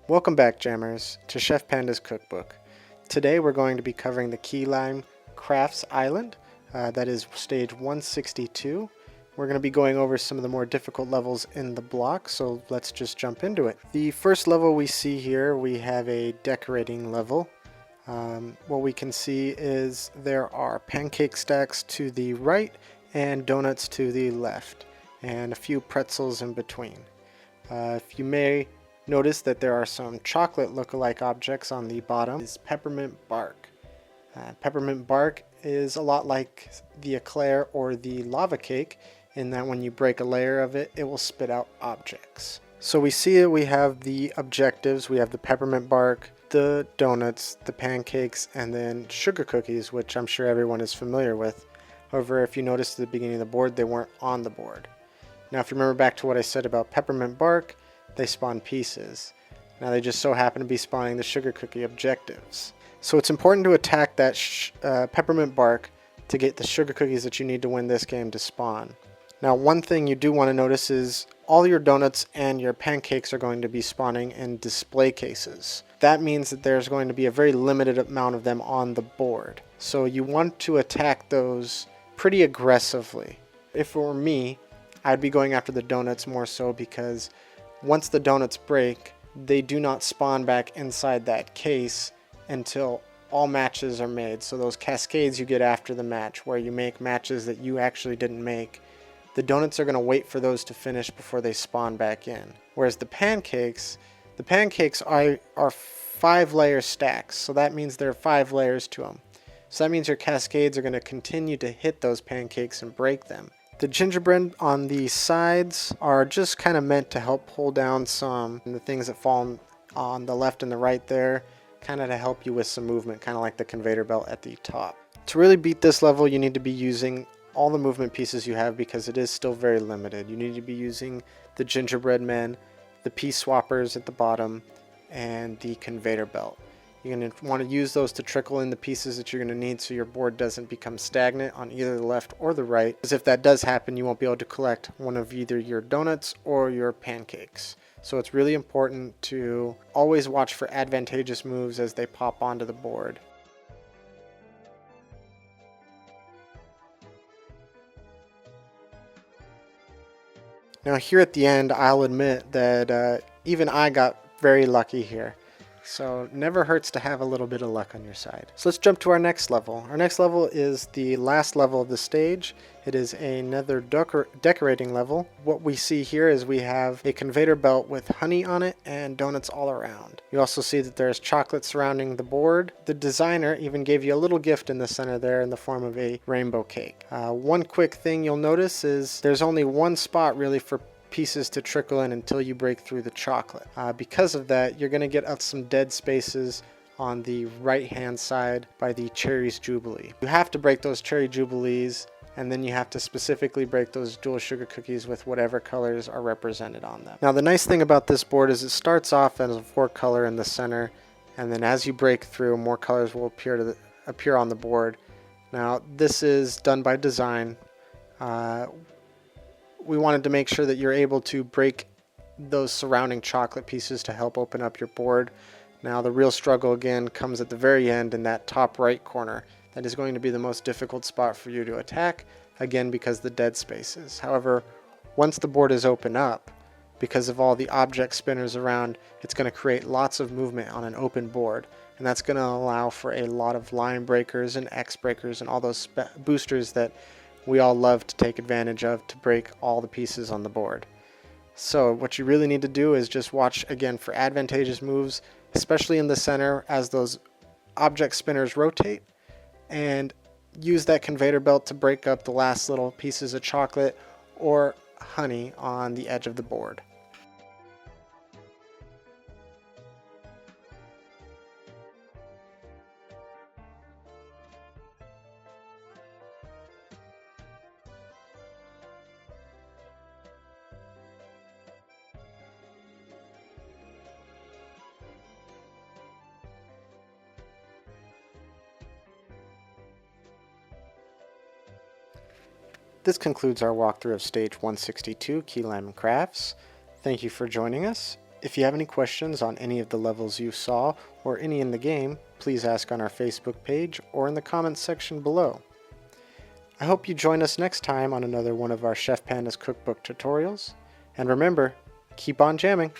Welcome back, Jammers, to Chef Panda's Cookbook. Today we're going to be covering the KEYLIMECRAFT Island, that is stage 162. We're going to be going over some of the more difficult levels in the block, so let's just jump into it. The first level we see here, we have a decorating level. What we can see is there are pancake stacks to the right and donuts to the left, and a few pretzels in between. If you may notice that there are some chocolate look-alike objects on the bottom. Is peppermint bark. Peppermint bark is a lot like the eclair or the lava cake in that when you break a layer of it, it will spit out objects. So we see that we have the objectives. We have the peppermint bark, the donuts, the pancakes, and then sugar cookies, which I'm sure everyone is familiar with. However, if you notice at the beginning of the board, they weren't on the board. Now, if you remember back to what I said about peppermint bark, they spawn pieces. Now they just so happen to be spawning the sugar cookie objectives. So it's important to attack that peppermint bark to get the sugar cookies that you need to win this game to spawn. Now one thing you do want to notice is all your donuts and your pancakes are going to be spawning in display cases. That means that there's going to be a very limited amount of them on the board. So you want to attack those pretty aggressively. If it were me, I'd be going after the donuts more so because once the donuts break, they do not spawn back inside that case until all matches are made. So those cascades you get after the match, where you make matches that you actually didn't make, the donuts are going to wait for those to finish before they spawn back in. Whereas the pancakes are 5-layer stacks, so that means there are 5 layers to them. So that means your cascades are going to continue to hit those pancakes and break them. The gingerbread on the sides are just kind of meant to help pull down some of the things that fall on the left and the right there, kind of to help you with some movement, kind of like the conveyor belt at the top. To really beat this level, you need to be using all the movement pieces you have because it is still very limited. You need to be using the gingerbread men, the piece swappers at the bottom, and the conveyor belt. You're going to want to use those to trickle in the pieces that you're going to need so your board doesn't become stagnant on either the left or the right. Because if that does happen, you won't be able to collect one of either your donuts or your pancakes. So it's really important to always watch for advantageous moves as they pop onto the board. Now here at the end, I'll admit that even I got very lucky here. So never hurts to have a little bit of luck on your side. So let's jump to our next level. Our next level is the last level of the stage. It is another decorating level. What we see here is we have a conveyor belt with honey on it and donuts all around. You also see that there's chocolate surrounding the board. The designer even gave you a little gift in the center there in the form of a rainbow cake. One quick thing you'll notice is there's only one spot really for pieces to trickle in until you break through the chocolate. Because of that, you're going to get some dead spaces on the right hand side by the Cherries Jubilee. You have to break those Cherry Jubilees, and then you have to specifically break those dual sugar cookies with whatever colors are represented on them. Now the nice thing about this board is it starts off as a 4-color in the center, and then as you break through, more colors will appear on the board. Now this is done by design. We wanted to make sure that you're able to break those surrounding chocolate pieces to help open up your board. Now the real struggle again comes at the very end in that top right corner. That is going to be the most difficult spot for you to attack, again because the dead spaces. However, once the board is open up, because of all the object spinners around, it's going to create lots of movement on an open board. And that's going to allow for a lot of line breakers and X breakers and all those boosters that we all love to take advantage of to break all the pieces on the board. So what you really need to do is just watch again for advantageous moves, especially in the center as those object spinners rotate, and use that conveyor belt to break up the last little pieces of chocolate or honey on the edge of the board. This concludes our walkthrough of stage 162, KEYLIMECRAFT. Thank you for joining us. If you have any questions on any of the levels you saw or any in the game, please ask on our Facebook page or in the comments section below. I hope you join us next time on another one of our Chef Panda's Cookbook tutorials. And remember, keep on jamming!